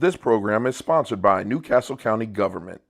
This program is sponsored by Newcastle County Government.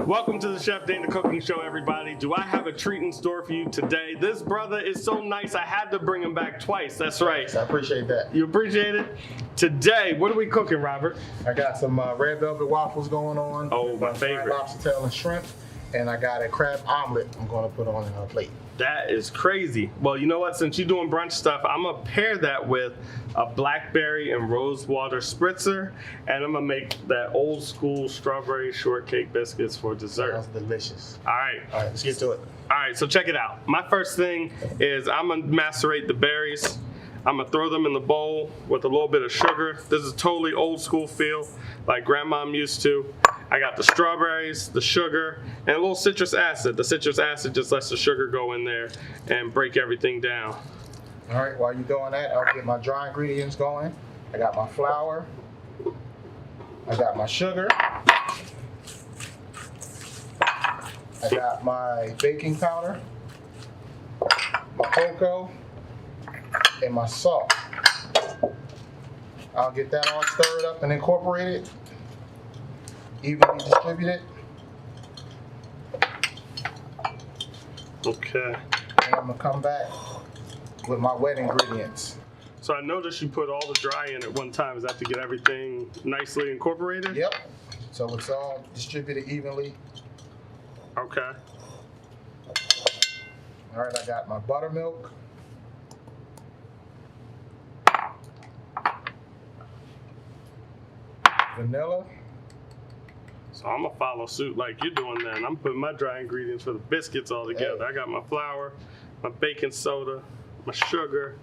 Welcome to the Chef Dana Cooking Show, everybody. Do I have a treat in store for you today? This brother is so nice, I had to bring him back twice. That's right. I appreciate that. You appreciate it? Today, what are we cooking, Robert? I got some red velvet waffles going on. Oh, my favorite. Lobster tail and shrimp. And I got a crab omelet I'm going to put on a plate. That is crazy. Well, you know what? Since you're doing brunch stuff, I'm going to pair that with a Blackberry and Rosewater Spritzer, and I'm going to make that old school strawberry shortcake biscuits for dessert. Sounds delicious. All right. All right, let's get to it. All right, so check it out. My first thing is I'm going to macerate the berries. I'm going to throw them in the bowl with a little bit of sugar. This is totally old school feel, like Grandma used to. I got the strawberries, the sugar, and a little citrus acid. The citrus acid just lets the sugar go in there and break everything down. All right, while you're doing that, I'll get my dry ingredients going. I got my flour. I got my sugar. I got my baking powder, my cocoa, and my salt. I'll get that all stirred up and incorporated. Evenly distributed. Okay. And I'm gonna come back with my wet ingredients. So I noticed you put all the dry in at one time. Is that to get everything nicely incorporated? Yep. So it's all distributed evenly. Okay. All right, I got my buttermilk. Vanilla. So I'm gonna follow suit like you're doing then. I'm putting my dry ingredients for the biscuits all together. Hey. I got my flour, my baking soda, my sugar,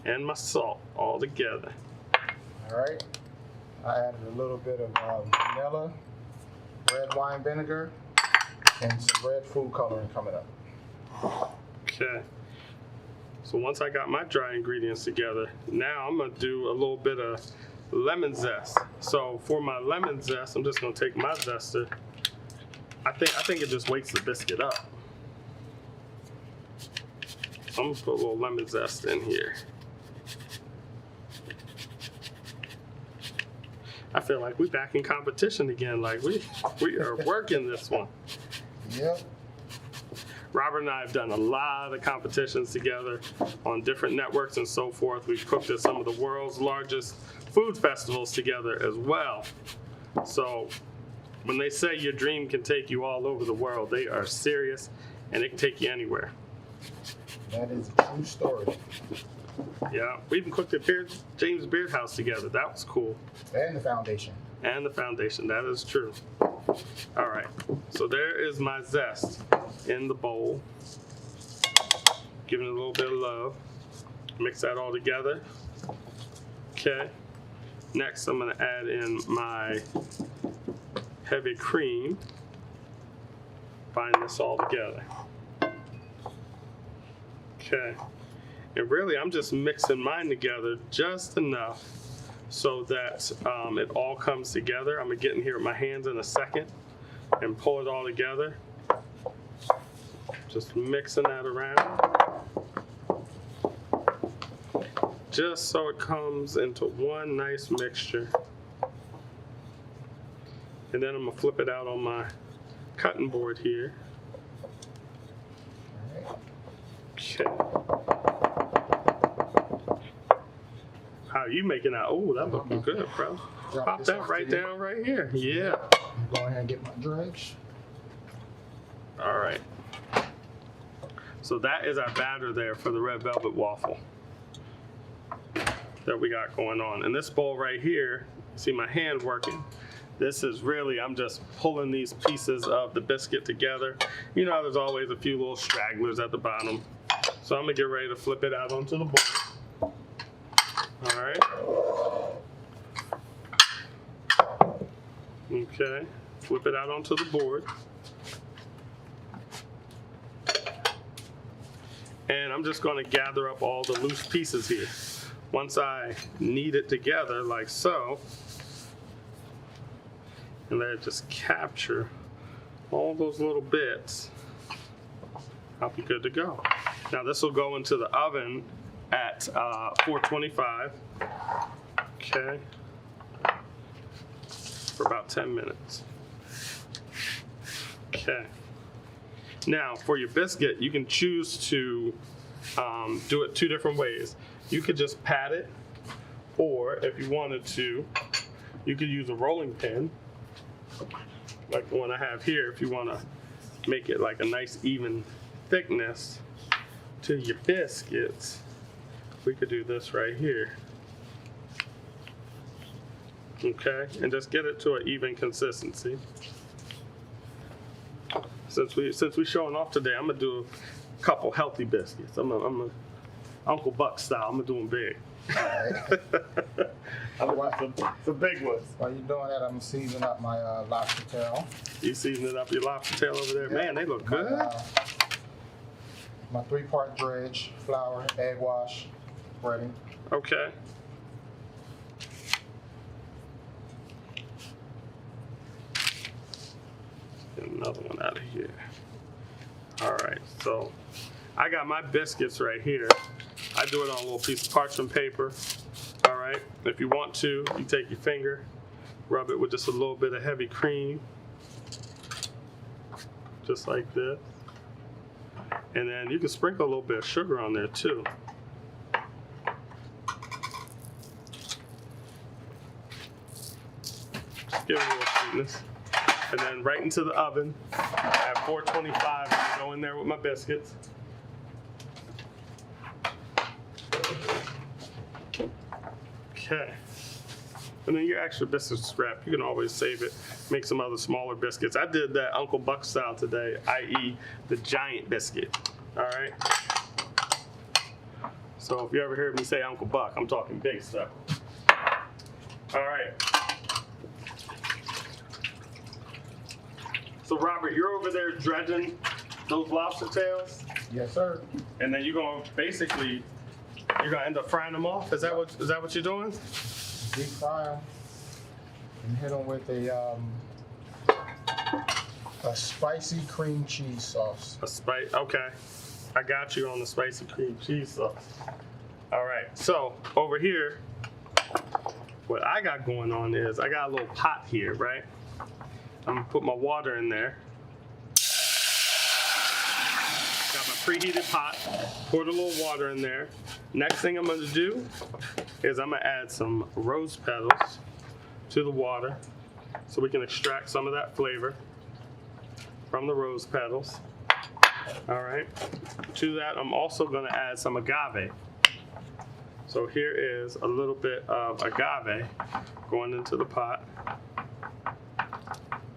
and my salt all together. All right. I added a little bit of vanilla, red wine vinegar, and some red food coloring coming up. Okay. So once I got my dry ingredients together, now I'm gonna do a little bit of lemon zest. So for my lemon zest, I'm just gonna take my zester. I think it just wakes the biscuit up. So I'm gonna put a little lemon zest in here. I feel like we're back in competition again. Like we are working this one. Yep. Robert and I have done a lot of competitions together on different networks and so forth. We've cooked at some of the world's largest food festivals together as well. So when they say your dream can take you all over the world, they are serious, and it can take you anywhere. That is a true story. Yeah, we even cooked at James Beard House together. That was cool. And the foundation. And the foundation, that is true. All right, so there is my zest in the bowl. Giving it a little bit of love. Mix that all together. Okay. Next, I'm gonna add in my heavy cream. Bind this all together. Okay. And really, I'm just mixing mine together just enough so that it all comes together. I'm gonna get in here with my hands in a second and pull it all together. Just mixing that around. Just so it comes into one nice mixture. And then I'm gonna flip it out on my cutting board here. Okay. How are you making that? Oh, that looking good, bro. Pop that right down right here. Yeah. Go ahead and get my dredge. All right. So that is our batter there for the red velvet waffle that we got going on. And this bowl right here, see my hand working. This is really, I'm just pulling these pieces of the biscuit together. You know, there's always a few little stragglers at the bottom. So I'm gonna get ready to flip it out onto the bowl. All right. Okay, flip it out onto the board. And I'm just going to gather up all the loose pieces here. Once I knead it together like so, and let it just capture all those little bits, I'll be good to go. Now this will go into the oven at 425, okay, for about 10 minutes. Okay. Now, for your biscuit, you can choose to do it two different ways. You could just pat it, or if you wanted to, you could use a rolling pin, like the one I have here, if you want to make it like a nice even thickness to your biscuits. We could do this right here. Okay, and just get it to an even consistency. Since we showing off today, I'm gonna do a couple healthy biscuits. I'm a Uncle Buck style. I'm gonna do them big. All right. I'm gonna do some big ones. While you're doing that, I'm seasoning up my lobster tail. You seasoning up your lobster tail over there? Yeah. Man, they look good. My 3-part dredge, flour, egg wash, breading. Okay. Get another one out of here. All right, so I got my biscuits right here. I do it on a little piece of parchment paper. All right, if you want to, you take your finger, rub it with just a little bit of heavy cream, just like this. And then you can sprinkle a little bit of sugar on there too. Just give it a little sweetness. And then right into the oven at 425, I go in there with my biscuits. Okay. And then your extra biscuit scrap, you can always save it, make some other smaller biscuits. I did that Uncle Buck style today, i.e. the giant biscuit. All right. So if you ever hear me say Uncle Buck, I'm talking big stuff. All right. So Robert, you're over there dredging those lobster tails, Yes, sir. and then you're gonna end up frying them off. Is that what you're doing? Deep fry them and hit them with a spicy cream cheese sauce. Okay, I got you on the spicy cream cheese sauce. All right, so over here, what I got going on is I got a little pot here, right? I'm gonna put my water in there. Got my preheated pot, poured a little water in there. Next thing I'm gonna do is I'm gonna add some rose petals to the water so we can extract some of that flavor from the rose petals. All right, to that I'm also gonna add some agave. So here is a little bit of agave going into the pot.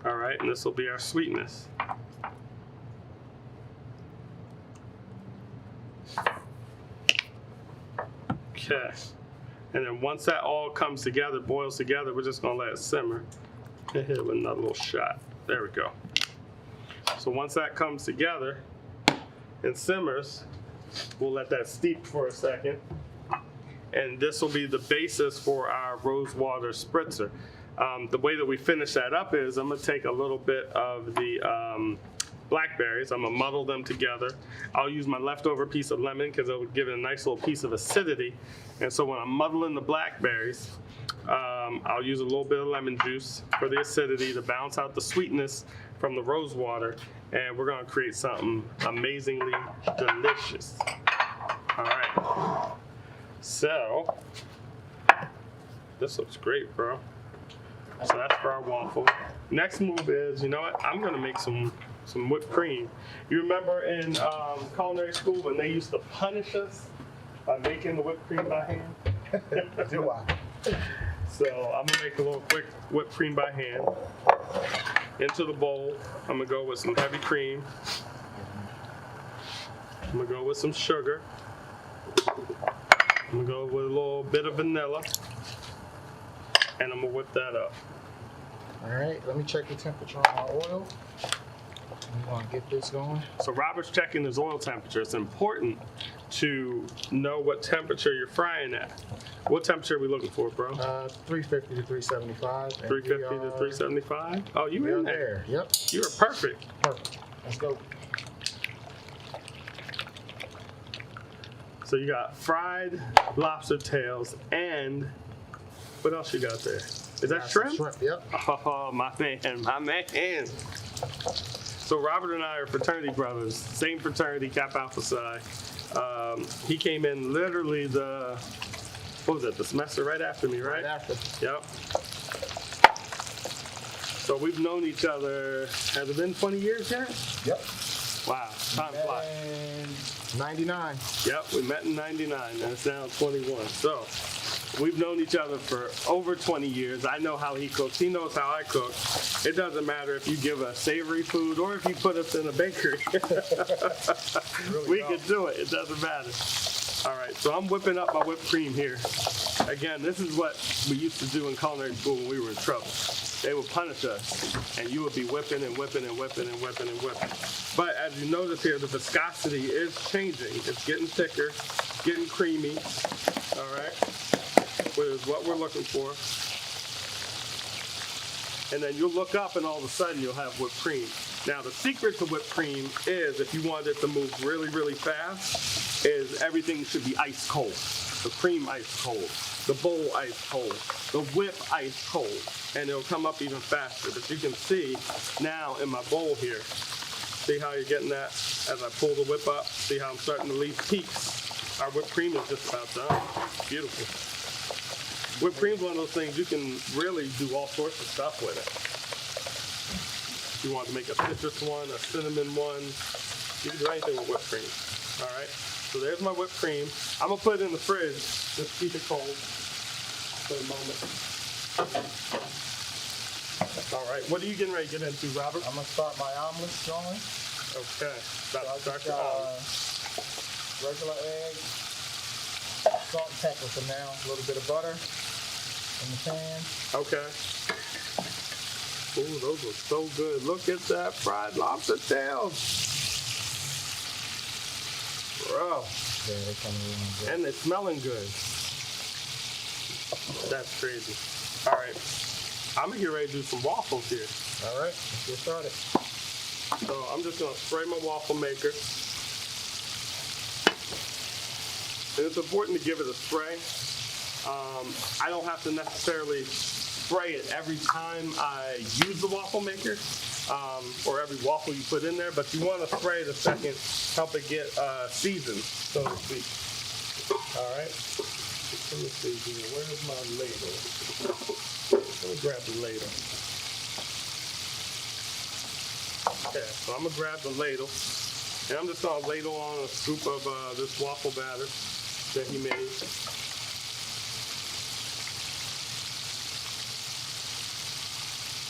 All right, and this will be our sweetness. Okay, and then once that all comes together, boils together, we're just gonna let it simmer. And hit it with another little shot. There we go. So once that comes together and simmers, we'll let that steep for a second. And this will be the basis for our Rosewater Spritzer. The way that we finish that up is I'm gonna take a little bit of the blackberries, I'm gonna muddle them together. I'll use my leftover piece of lemon because it'll give it a nice little piece of acidity. And so when I'm muddling the blackberries, I'll use a little bit of lemon juice for the acidity to balance out the sweetness from the rose water. And we're gonna create something amazingly delicious. All right, so this looks great, bro. So that's for our waffle. Next move is, you know what? I'm gonna make some whipped cream. You remember in culinary school when they used to punish us by making the whipped cream by hand? Do I? So I'm gonna make a little quick whipped cream by hand. Into the bowl, I'm gonna go with some heavy cream. I'm gonna go with some sugar. I'm gonna go with a little bit of vanilla. And I'm gonna whip that up. All right, let me check the temperature on my oil. I'm gonna get this going. So Robert's checking his oil temperature. It's important to know what temperature you're frying at. What temperature are we looking for, bro? 350 to 375. 350 to 375? Oh, you in there. Yep. You are perfect. Perfect. Let's go. So you got fried lobster tails and what else you got there? Is that shrimp? Shrimp, yep. Oh, my man, my man. So Robert and I are fraternity brothers, same fraternity, Kappa Alpha Psi. He came in literally the semester right after me, right? Right after. Yep. So we've known each other, has it been 20 years yet? Yep. Wow, time flies. And 99. Yep, we met in 99, and it's now 21. So we've known each other for over 20 years. I know how he cooks. He knows how I cook. It doesn't matter if you give us savory food or if you put us in a bakery. We can do it. It doesn't matter. All right, so I'm whipping up my whipped cream here. Again, this is what we used to do in culinary school when we were in trouble. They would punish us, and you would be whipping and whipping and whipping and whipping and whipping. But as you notice here, the viscosity is changing. It's getting thicker, getting creamy, all right, which is what we're looking for. And then you'll look up, and all of a sudden, you'll have whipped cream. Now, the secret to whipped cream is, if you want it to move really, really fast, is everything should be ice cold. The cream ice cold, the bowl ice cold, the whip ice cold, and it'll come up even faster. But you can see now in my bowl here, see how you're getting that as I pull the whip up? See how I'm starting to leave peaks? Our whipped cream is just about done. Beautiful. Whipped cream's one of those things you can really do all sorts of stuff with it. If you want to make a citrus one, a cinnamon one, you can do anything with whipped cream. All right, so there's my whipped cream. I'm gonna put it in the fridge, just keep it cold for a moment. All right, what are you getting ready to get into, Robert? I'm gonna start my omelet going. Okay, start your omelet. Regular eggs, salt and pepper for now, a little bit of butter in the pan. Okay. Ooh, those look so good. Look at that fried lobster tails. Bro. Yeah, they're coming along good. And they're smelling good. That's crazy. All right. I'm going to get ready to do some waffles here. All right, let's get started. So I'm just going to spray my waffle maker. And it's important to give it a spray. I don't have to necessarily spray it every time I use the waffle maker, or every waffle you put in there, but you want to spray it a second, help it get seasoned, so to speak. All right. Let me see here. Where's my ladle? Let me grab the ladle. Okay, so I'm gonna grab the ladle, and I'm just gonna ladle on a scoop of this waffle batter that he made.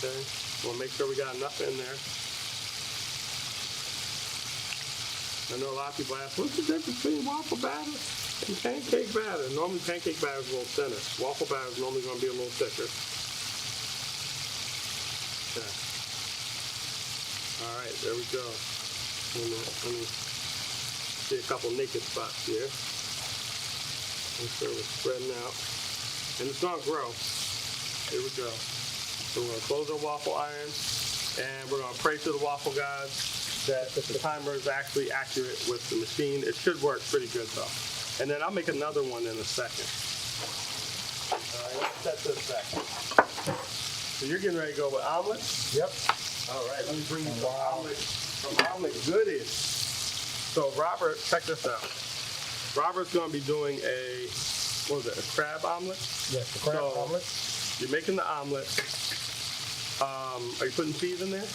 Okay, we'll make sure we got enough in there. I know a lot of people ask, what's the difference between waffle batter and pancake batter? Normally pancake batter is a little thinner. Waffle batter is normally going to be a little thicker. Okay. All right, there we go. Let me see a couple naked spots here. Make sure we're spreading out. And it's going to grow. Here we go. So we're going to close our waffle iron, and we're going to pray to the waffle gods that the timer is actually accurate with the machine. It should work pretty good though. And then I'll make another one in a second. All right, let's set this back. So you're getting ready to go with omelets? Yep. All right, let me bring you some omelet goodies. So Robert, check this out. Robert's going to be doing a crab omelet? Yes, the crab omelet. You're making the omelet. Are you putting cheese in there?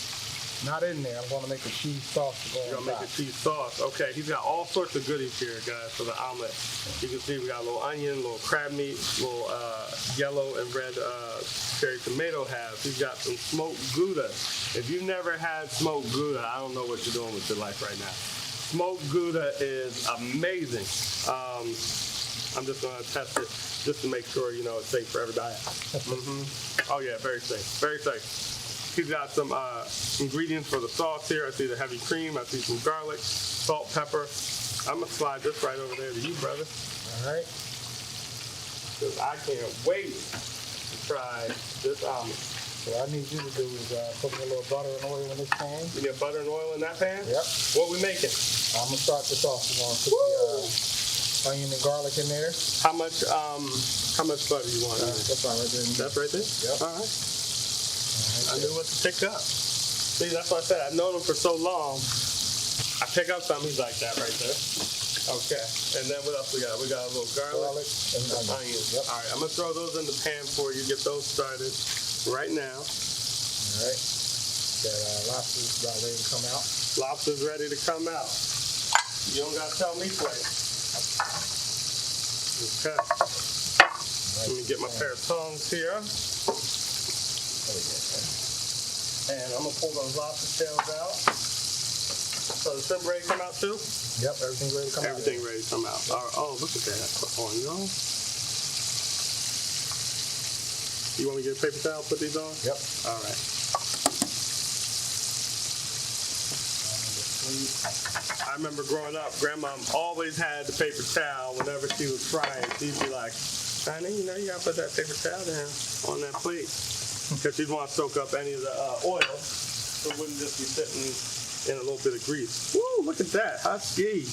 Not in there. I'm going to make a cheese sauce to go You're on going to top. make a cheese sauce. Okay, he's got all sorts of goodies here, guys, for the omelet. You can see we got a little onion, a little crab meat, little yellow and red cherry tomato halves. He's got some smoked gouda. If you've never had smoked gouda, I don't know what you're doing with your life right now. Smoked gouda is amazing. I'm just gonna test it just to make sure, you know, it's safe for everybody. Oh yeah, very safe, very safe. He's got some ingredients for the sauce here. I see the heavy cream, I see some garlic, salt, pepper. I'm gonna slide this right over there to you, brother. All right. Because I can't wait to try this omelet. So what I need you to do is put me a little butter and oil in this pan. You get butter and oil in that pan? Yep. What we making? I'm gonna start this off. We're gonna put the onion and garlic in there. How much butter you want? That's right there. That's right there? Yep. All right. I knew what to pick up. See, that's what I said. I've known him for so long. I pick up something, he's like that right there. Okay. And then what else we got? We got a little garlic And onion. Yep. All right, I'm gonna throw those in the pan for you. Get those started right now. All right. That lobster's about ready to come out. Lobster's ready to come out. You don't gotta tell me twice. Okay. Let me get my pair of tongs here. And I'm gonna pull those lobster tails out. So the shrimp ready to come out too? Yep, everything's ready to come out. Everything ready to come out. All right. Oh, look at that. On, y'all. You want me to get a paper towel, put these on? Yep. All right. I remember growing up, Grandma always had the paper towel whenever she was frying. She'd be like, Honey, you know you gotta put that paper towel down on that plate. Because she'd want to soak up any of the oil so it wouldn't just be sitting in a little bit of grease. Woo, look at that. Husky.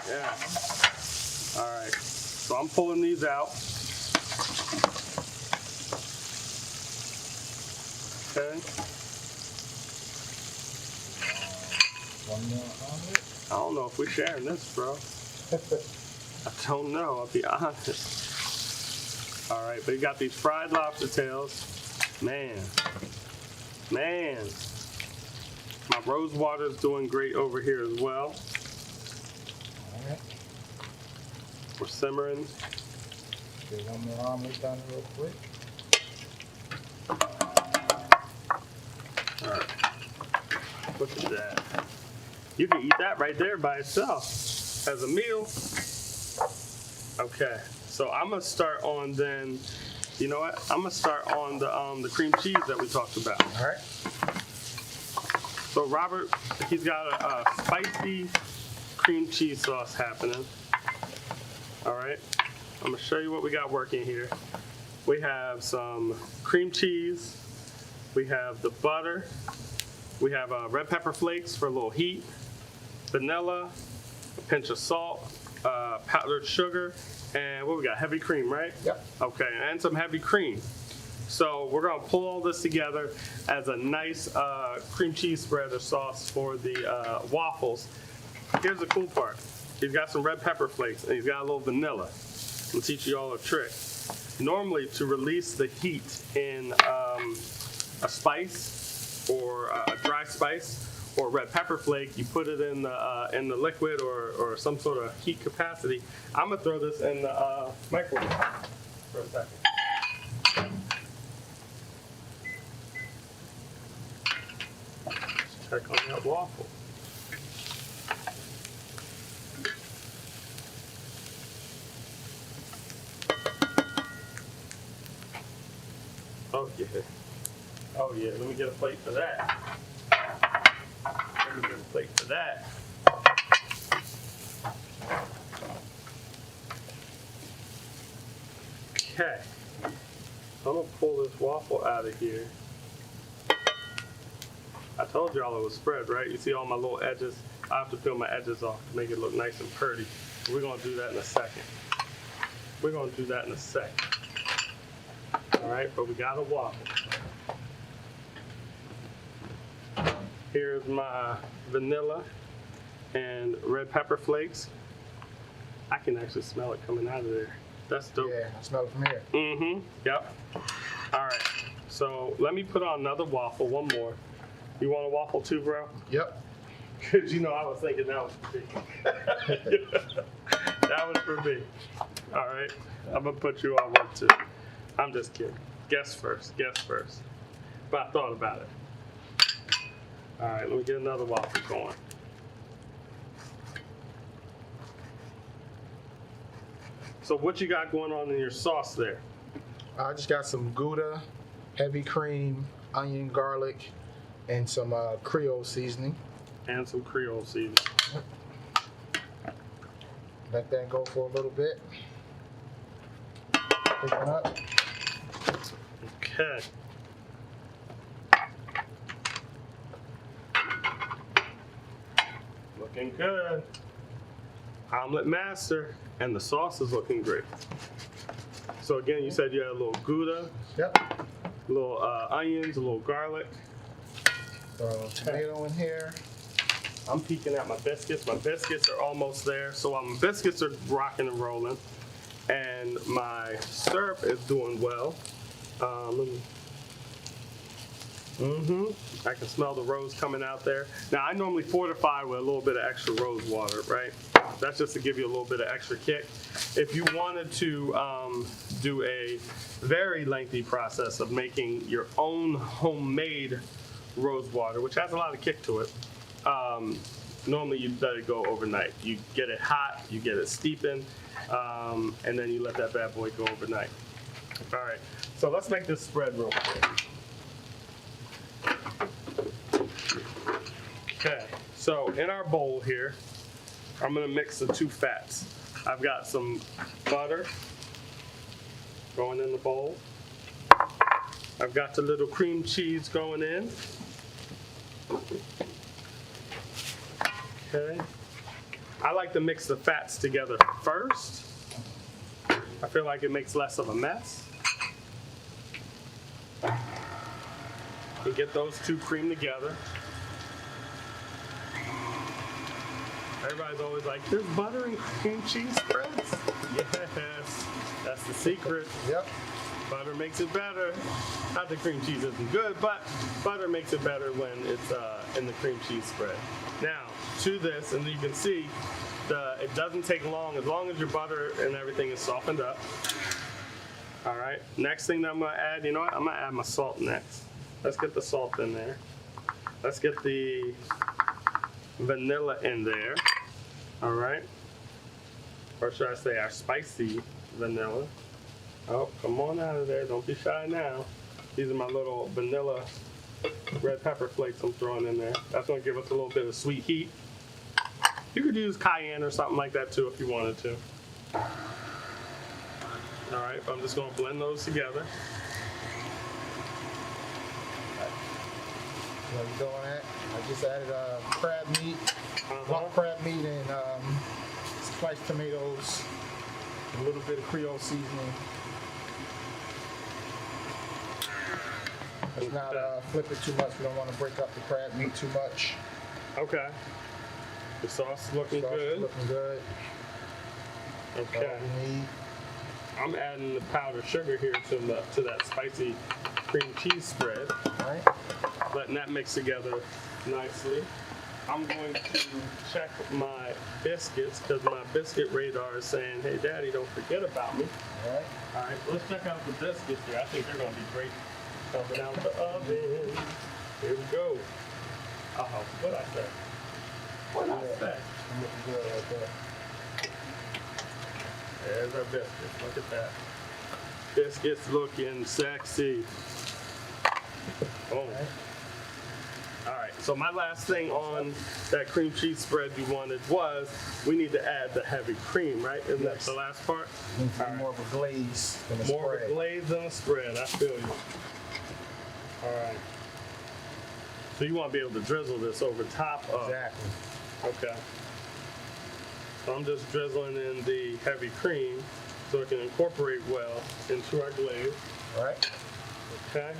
Yeah. All right. So I'm pulling these out. Okay. One more omelet. I don't know if we're sharing this, bro. I don't know, I'll be honest. All right, but you got these fried lobster tails. Man. My Rosewater is doing great over here as well. All right. We're simmering. Get one more omelet done real quick. All right. Look at that. You can eat that right there by itself as a meal. Okay, so I'm gonna start on then. You know what? I'm gonna start on the cream cheese that we talked about. All right. So Robert, he's got a spicy cream cheese sauce happening. All right, I'm gonna show you what we got working here. We have some cream cheese. We have the butter. We have red pepper flakes for a little heat. Vanilla, a pinch of salt, powdered sugar, and what we got? Heavy cream, right? Yep. Okay, and some heavy cream. So we're gonna pull all this together as a nice cream cheese spread or sauce for the waffles. Here's the cool part. He's got some red pepper flakes and he's got a little vanilla. I'll teach you all a trick. Normally, to release the heat in a spice or a dry spice or red pepper flake, you put it in the liquid or some sort of heat capacity. I'm gonna throw this in the microwave for a second. Let's check on that waffle. Oh yeah. Oh yeah, let me get a plate for that. Let me get a plate for that. Okay. So I'm gonna pull this waffle out of here. I told y'all it was spread, right? You see all my little edges? I have to peel my edges off to make it look nice and pretty. We're gonna do that in a second. All right, but we got a waffle. Here's my vanilla and red pepper flakes. I can actually smell it coming out of there. That's dope. Yeah, I smell it from here. Mm-hmm, yep. All right, so let me put on another waffle, one more. You want a waffle too, bro? Yep. Because you know I was thinking that was for me. That was for me. All right, I'm gonna put you on one too. I'm just kidding. Guess first. But I thought about it. All right, let me get another waffle going. So what you got going on in your sauce there? I just got some gouda, heavy cream, onion, garlic, and some creole seasoning. And some creole seasoning. Let that go for a little bit. Pick it up. Okay. Looking good. Omelet master, and the sauce is looking great. So again, you said you had a little gouda, Yep. a little onions, a little garlic. Throw a little tomato in here. I'm peeking at my biscuits. My biscuits are almost there. So while my biscuits are rocking and rolling, and my syrup is doing well, I can smell the rose coming out there. Now, I normally fortify with a little bit of extra rose water, right? That's just to give you a little bit of extra kick. If you wanted to do a very lengthy process of making your own homemade rose water, which has a lot of kick to it, normally you let it go overnight. You get it hot, you get it steeping, and then you let that bad boy go overnight. All right, so let's make this spread real quick. Okay, so in our bowl here, I'm gonna mix the two fats. I've got some butter going in the bowl. I've got the little cream cheese going in. Okay. I like to mix the fats together first. I feel like it makes less of a mess. You get those two cream together. Everybody's always like, there's butter and cream cheese spreads? Yes, that's the secret. Yep. Butter makes it better. Not that cream cheese isn't good, but butter makes it better when it's in the cream cheese spread. Now, to this, and you can see, it doesn't take long as your butter and everything is softened up. All right, next thing that I'm gonna add, you know what? I'm gonna add my salt next. Let's get the salt in there. Let's get the vanilla in there. All right, or should I say our spicy vanilla. Oh, come on out of there. Don't be shy now. These are my little vanilla red pepper flakes I'm throwing in there. That's gonna give us a little bit of sweet heat. You could use cayenne or something like that too if you wanted to. All right, I'm just gonna blend those together. What you doing that? I just added crab meat, lump crab meat, and sliced tomatoes, a little bit of creole seasoning. Let's not flip it too much. We don't want to break up the crab meat too much. Okay. The sauce is looking good. Looking good. Okay. All we need. I'm adding the powdered sugar here to that spicy cream cheese spread. All right. Letting that mix together nicely. I'm going to check my biscuits because my biscuit radar is saying, hey, Daddy, don't forget about me. All right. All right, let's check out the biscuits here. I think they're going to be great coming out the oven. Here we go. Uh-oh, what'd I say? What'd I say? Looking good right there. There's our biscuits. Look at that. Biscuits looking sexy. Oh. All right, so my last thing on that cream cheese spread you wanted was we need to add the heavy cream, right? Isn't that the last part? Needs to be more of a glaze than a spread. More of a glaze than a spread, I feel you. All right. So you want to be able to drizzle this over top of. Exactly. Okay. So I'm just drizzling in the heavy cream so it can incorporate well into our glaze. All right. Okay.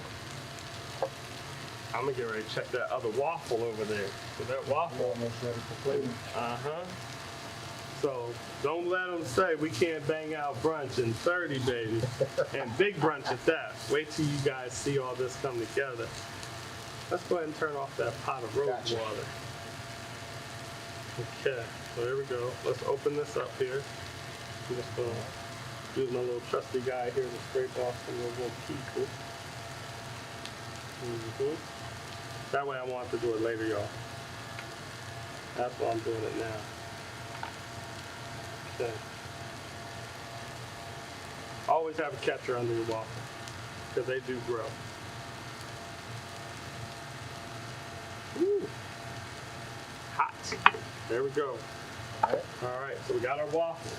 I'm gonna get ready to check that other waffle over there. So that waffle. Almost ready for plating. Uh-huh. So don't let them say we can't bang out brunch in 30, baby. And big brunch at that. Wait till you guys see all this come together. Let's go ahead and turn off that pot of Rosewater. Gotcha. Okay, so there we go. Let's open this up here. I'm just gonna use my little trusty guy here to scrape off some of those little pieces. That way I won't have to do it later, y'all. That's why I'm doing it now. Okay. Always have a catcher under your waffle because they do grow. Ooh. Hot. There we go. All right, so we got our waffles.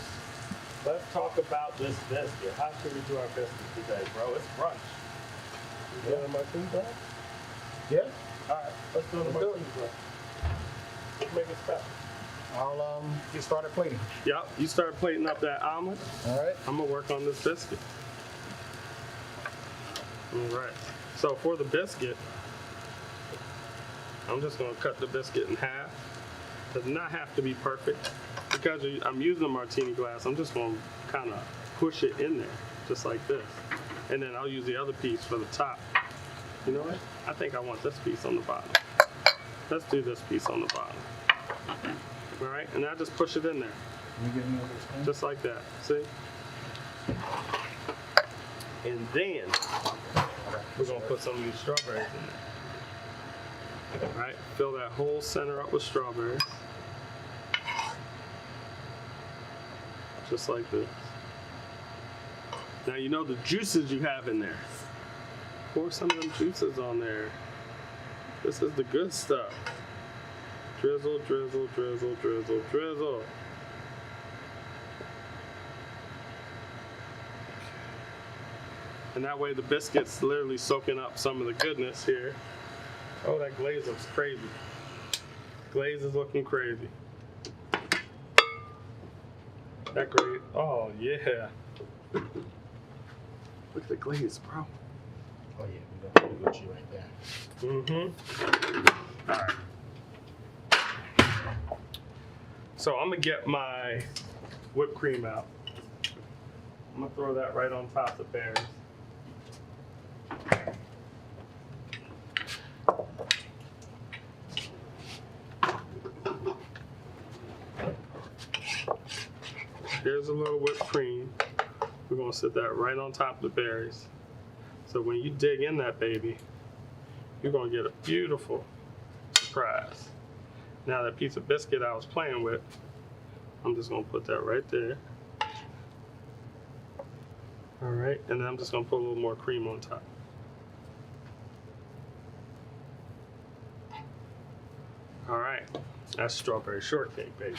Let's talk about this biscuit. How should we do our biscuit today, bro? It's brunch. You doing my food, bro? Yeah. All right, let's do the martini, bro. Make it special. I'll get started plating. Yep, you start plating up that omelet. All right. I'm gonna work on this biscuit. All right. So for the biscuit, I'm just gonna cut the biscuit in half. Does not have to be perfect because I'm using a martini glass. I'm just gonna kind of push it in there, just like this, and then I'll use the other piece for the top. You know what? I think I want this piece on the bottom. Let's do this piece on the bottom. All right, and I just push it in there. Just like that, see? And then we're gonna put some of these strawberries in there. All right, fill that whole center up with strawberries. Just like this. Now you know the juices you have in there. Pour some of them juices on there. This is the good stuff. Drizzle, drizzle, drizzle, drizzle, drizzle. And that way the biscuit's literally soaking up some of the goodness here. Oh, that glaze looks crazy. Glaze is looking crazy. That glaze, oh yeah. Look at the glaze, bro. Oh yeah, we got you right there. Mm-hmm. All right. So I'm gonna get my whipped cream out. I'm gonna throw that right on top of the berries. Here's a little whipped cream. We're gonna set that right on top of the berries. So when you dig in that baby, you're gonna get a beautiful surprise. Now that piece of biscuit I was playing with, I'm just gonna put that right there. All right, and then I'm just gonna put a little more cream on top. All right, that's strawberry shortcake, baby.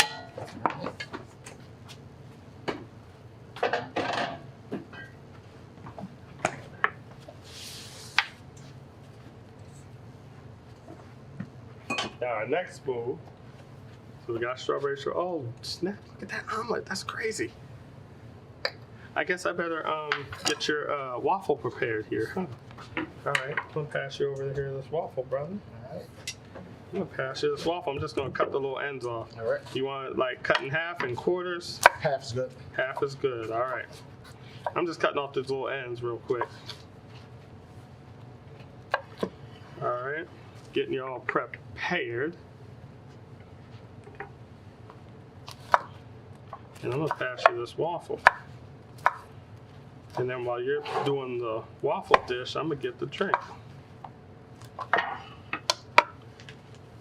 Now our next move, so we got strawberry short. Oh snap! Look at that omelet. That's crazy. I guess I better get your waffle prepared here, huh? All right, I'm gonna pass you over here this waffle, brother. All right. I'm gonna pass you this waffle. I'm just gonna cut the little ends off. All right. You want it like cut in half and quarters? Half's good. Half is good. All right. I'm just cutting off these little ends real quick. All right. Getting you all prepared. And I'm gonna pass you this waffle. And then while you're doing the waffle dish, I'm gonna get the drink.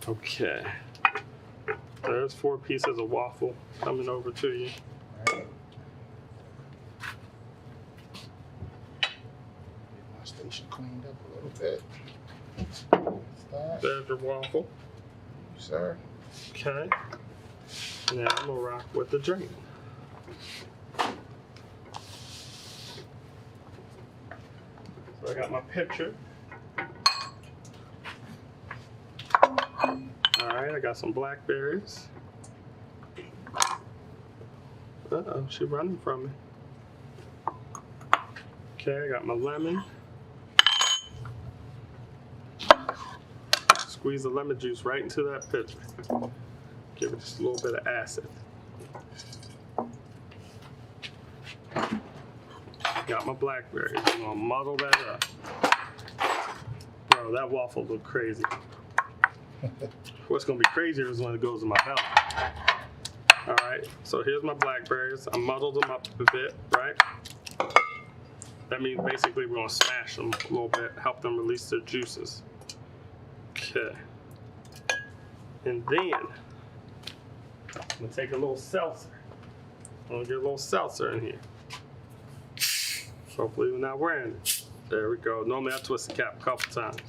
Okay. There's 4 pieces of waffle coming over to you. All right. Get my station cleaned up a little bit. There's your waffle. Sir. Okay. And then I'm gonna rock with the drink. So I got my pitcher. Alright, I got some blackberries. Uh-oh, she's running from me. Okay, I got my lemon. Squeeze the lemon juice right into that pitcher. Give it just a little bit of acid. Got my blackberries. I'm gonna muddle that up. Bro, that waffle looked crazy. What's gonna be crazier is when it goes in my belly. All right, so here's my blackberries. I muddled them up a bit, right? That means basically we're gonna smash them a little bit, help them release their juices. Okay. And then I'm gonna take a little seltzer. I'm gonna get a little seltzer in here. Hopefully we're not wearing it. There we go. Normally I twist the cap a couple times.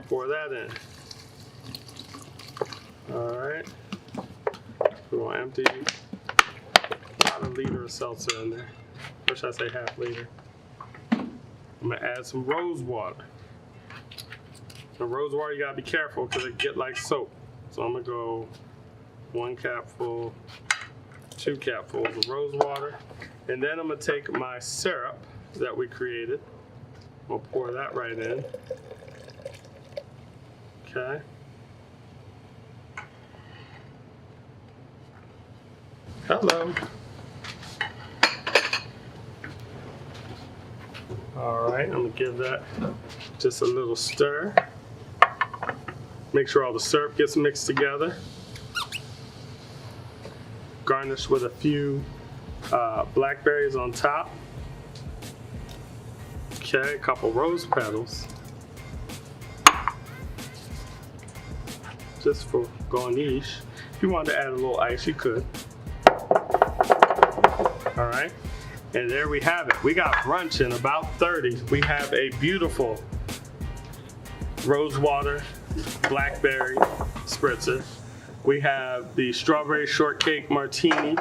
Pour that in. All right. We're gonna empty about a liter of seltzer in there. Or should I say half liter? I'm gonna add some Rosewater. The Rosewater, you gotta be careful because it get like soap. So I'm gonna go 1 capful, 2 capfuls of Rosewater. And then I'm gonna take my syrup that we created. We'll pour that right in. Okay. Hello. All right, I'm gonna give that just a little stir. Make sure all the syrup gets mixed together. Garnish with a few blackberries on top. Okay, a couple rose petals. Just for garnish. If you wanted to add a little ice, you could. All right, and there we have it. We got brunch in about 30. We have a beautiful Rosewater Blackberry Spritzer. We have the strawberry shortcake martini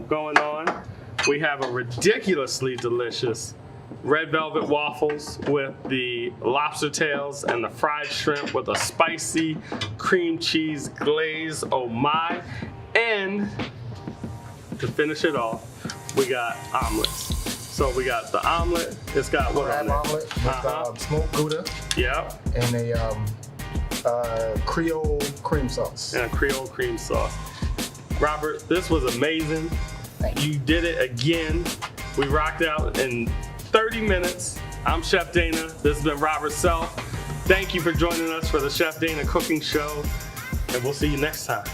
going on. We have a ridiculously delicious red velvet waffles with the lobster tails and the fried shrimp with a spicy cream cheese glaze. Oh my. And to finish it off, we got omelets. So we got the omelet. It's got what on Crab there? omelet with smoked gouda Yep. and a creole cream sauce. And a creole cream sauce. Robert, this was amazing. Thank you. You did it again. We rocked out in 30 minutes. I'm Chef Dana. This has been Robert Self. Thank you for joining us for the Chef Dana Cooking Show, and we'll see you next time.